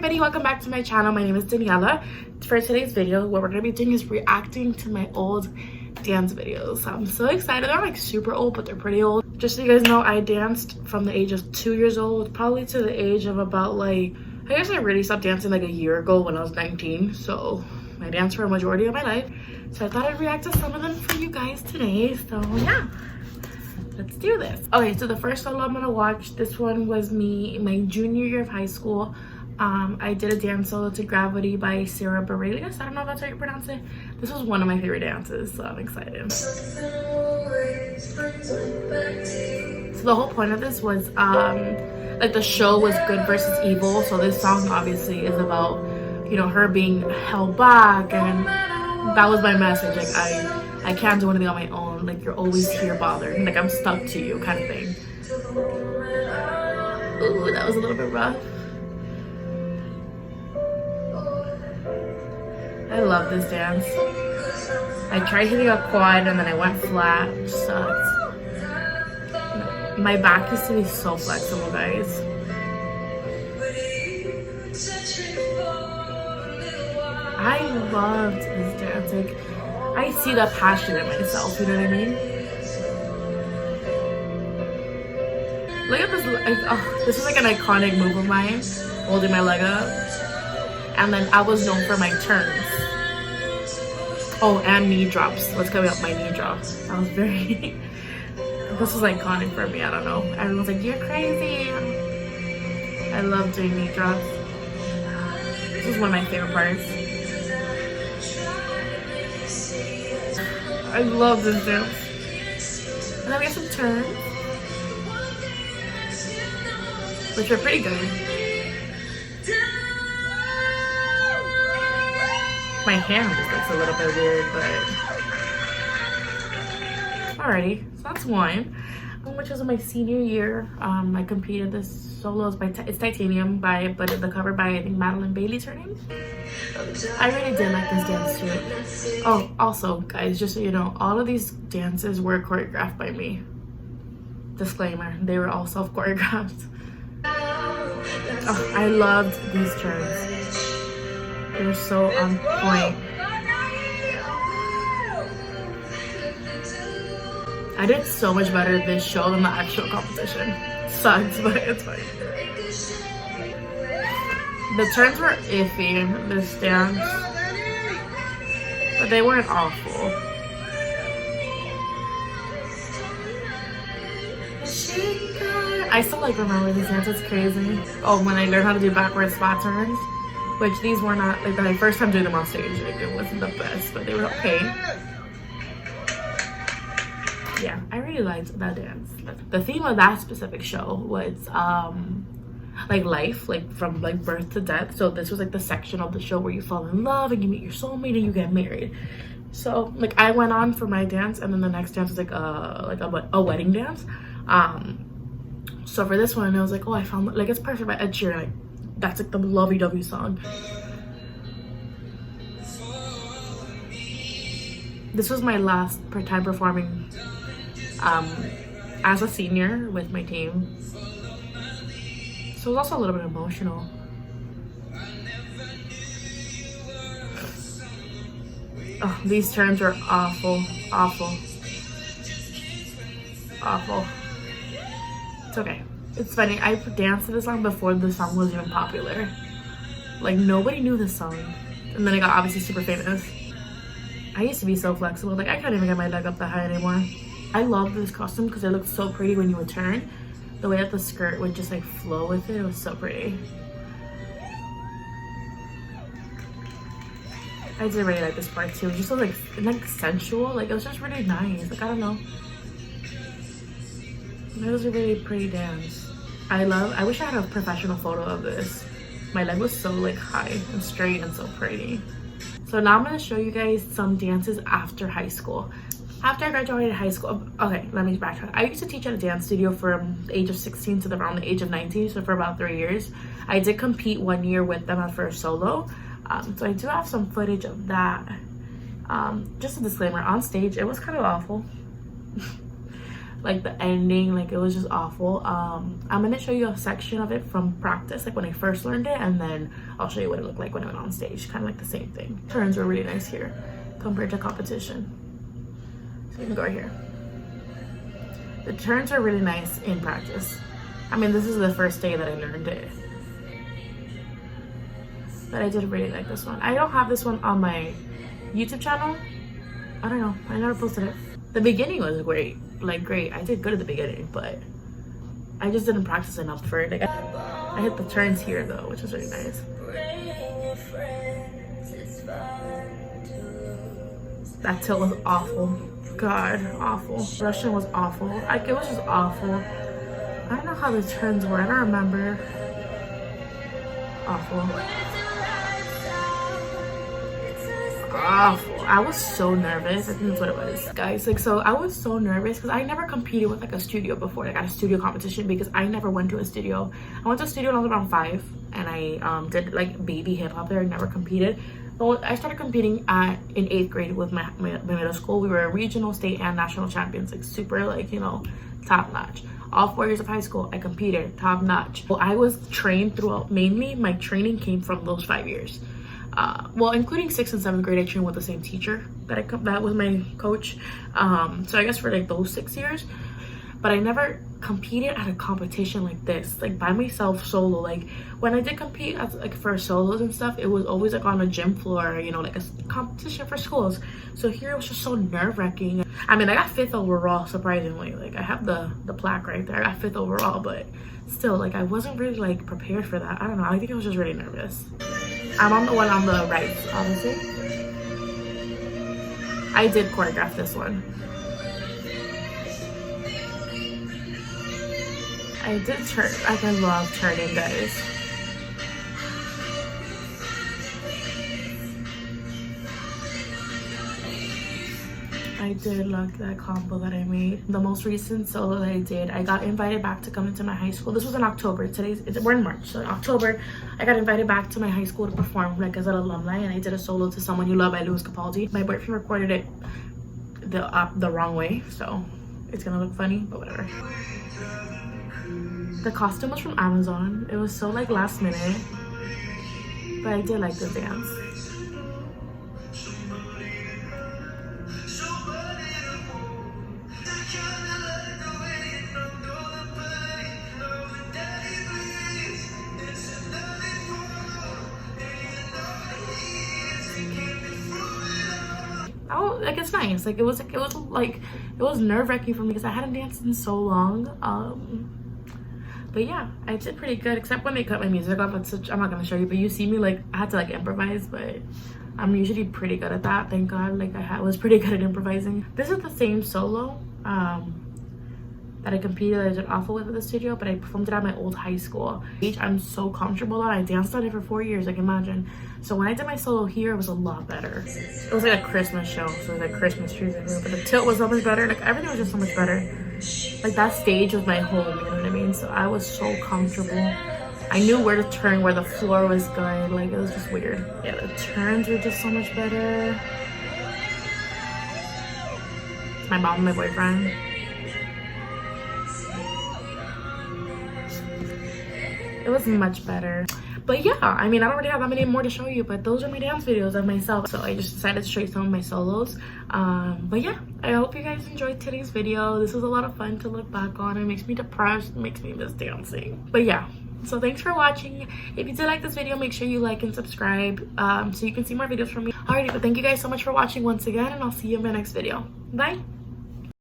everybody, welcome back to my channel. My name is Daniela. For today's video, what we're going to be doing is reacting to my old dance videos. I'm so excited. They're like super old, but they're pretty old. Just so you guys know, I danced from the age of 2 years old probably to the age of about like, I guess I really stopped dancing like a year ago when I was 19. So I danced for a majority of my life. So I thought I'd react to some of them for you guys today. So yeah, let's do this. Okay, so the first solo I'm gonna watch, this one was me in my junior year of high school. I did a dance solo to Gravity by Sarah Bareilles. I don't know if that's how you pronounce it. This was one of my favorite dances, so I'm excited. So the whole point of this was like the show was good versus evil. So this song obviously is about, you know, her being held back, and that was my message. Like I can't do anything on my own. Like you're always here bothered. Like I'm stuck to you kind of thing. Ooh, that was a little bit rough. I love this dance. I tried hitting a quad and then I went flat. It sucks. My back used to be so flexible, guys. I loved this dance. Like, I see the passion in myself, you know what I mean? Look at this. Oh, this is like an iconic move of mine, holding my leg up. And then I was known for my turns. Oh, and knee drops. Let's go up my knee drops. That was very... This was iconic for me. I don't know. Everyone's like, you're crazy. I love doing knee drops. This is one of my favorite parts. I love this dance. And then we have some turns, which are pretty good. My hand just looks a little bit weird, but alrighty. So that's one, which was in my senior year. I competed. This solo is by it's Titanium but the cover by, I think, Madeline Bailey's her name. I really did like this dance too. Oh, also, guys, just so you know, all of these dances were choreographed by me. Disclaimer: they were all self-choreographed. Oh, I loved these turns. They were so on point. I did so much better at this show than the actual competition. Sucks, but it's fine. The turns were iffy, this dance, but they weren't awful. I still like remember this dance, it's crazy. Oh, when I learned how to do backwards spot turns, which these were not, like my first time doing them on stage, like it wasn't the best, but they were okay. Yeah, I really liked that dance. The theme of that specific show was like life, like from like birth to death. So this was like the section of the show where you fall in love and you meet your soulmate and you get married. So like I went on for my dance, and then the next dance was like a wedding dance. So for this one I was like, oh, I found like it's perfect by Ed Sheeran. Like, that's like the lovey-dovey song. This was my last time performing as a senior with my team. So it was also a little bit emotional. Oh, these turns were awful, awful, awful. It's okay. It's funny, I danced to this song before the song was even popular. Like, nobody knew this song. And then it got obviously super famous. I used to be so flexible. Like, I can't even get my leg up that high anymore. I love this costume because it looked so pretty when you would turn. The way that the skirt would just like flow with it, it was so pretty. I did really like this part too. It just was like sensual. Like, it was just really nice. Like, I don't know. It was a really pretty dance. I wish I had a professional photo of this. My leg was so like high and straight and so pretty. So now I'm going to show you guys some dances after high school. After I graduated high school, okay, let me backtrack. I used to teach at a dance studio from the age of 16 to around the age of 19, so for about 3 years. I did compete 1 year with them at first solo. So I do have some footage of that. Just a disclaimer, on stage, it was kind of awful. like the ending, like it was just awful. I'm gonna show you a section of it from practice, like when I first learned it, and then I'll show you what it looked like when I went on stage. Kind of like the same thing. Turns were really nice here compared to competition. So you can go right here. The turns are really nice in practice. I mean, this is the first day that I learned it, but I did really like this one. I don't have this one on my YouTube channel. I don't know, I never posted it. The beginning was great, like great. I did good at the beginning, but I just didn't practice enough for it. Like I hit the turns here though, which is really nice. That tilt was awful. God, awful. Russian was awful. Like it was just awful. I don't know how the turns were. I don't remember. Awful. Awful. I was so nervous. I think that's what it was, guys. Like, so I was so nervous because I never competed with like a studio before, like at a studio competition, because I never went to a studio. I went to a studio when I was around 5, and I did like baby hip hop there. I never competed. But I started competing in 8th grade with my middle school. We were regional, state, and national champions, like super, like, you know, top notch. All 4 years of high school, I competed top notch. Well, I was trained throughout. Mainly, my training came from those 5 years. Well, including 6th and 7th grade, I trained with the same teacher that was my coach. So I guess for like those 6 years, but I never competed at a competition like this, like by myself, solo. Like when I did compete as like for solos and stuff, it was always like on a gym floor, you know, like a competition for schools. So here it was just so nerve-wracking. I mean, I got 5th overall, surprisingly. Like I have the plaque right there. I got 5th overall, but still, like I wasn't really like prepared for that. I don't know. I think I was just really nervous. I'm on the one on the right, obviously. I did choreograph this one. I did turn. Like I love turning, guys. I did like that combo that I made. The most recent solo that I did, I got invited back to come into my high school. This was in October. We're in March, so in October, I got invited back to my high school to perform like as an alumni, and I did a solo to Someone You Love by Louis Capaldi. My boyfriend recorded it the wrong way, so it's gonna look funny, but whatever. The costume was from Amazon. It was so like last minute, but I did like the dance. Oh, like it's nice. Like it was nerve-wracking for me because I hadn't danced in so long. But yeah, I did pretty good, except when they cut my music off. I'm not gonna show you, but you see me like I had to like improvise, but I'm usually pretty good at that. Thank God, like was pretty good at improvising. This is the same solo that I competed. I did awful with at the studio, but I performed it at my old high school. I'm so comfortable on. I danced on it for 4 years, like imagine. So when I did my solo here, it was a lot better. It was like a Christmas show, so it was like Christmas trees everywhere, but the tilt was so much better. Like everything was just so much better. Like that stage was my home, you know what I mean? So I was so comfortable. I knew where to turn, where the floor was good. Like it was just weird. Yeah, the turns were just so much better. My mom and my boyfriend. It was much better. But yeah, I mean, I don't really have that many more to show you, but those are my dance videos of myself. So I just decided to show you some of my solos. But yeah, I hope you guys enjoyed today's video. This was a lot of fun to look back on. It makes me depressed, it makes me miss dancing. But yeah, so thanks for watching. If you did like this video, make sure you like and subscribe so you can see more videos from me. Alrighty, but thank you guys so much for watching once again, and I'll see you in my next video. Bye.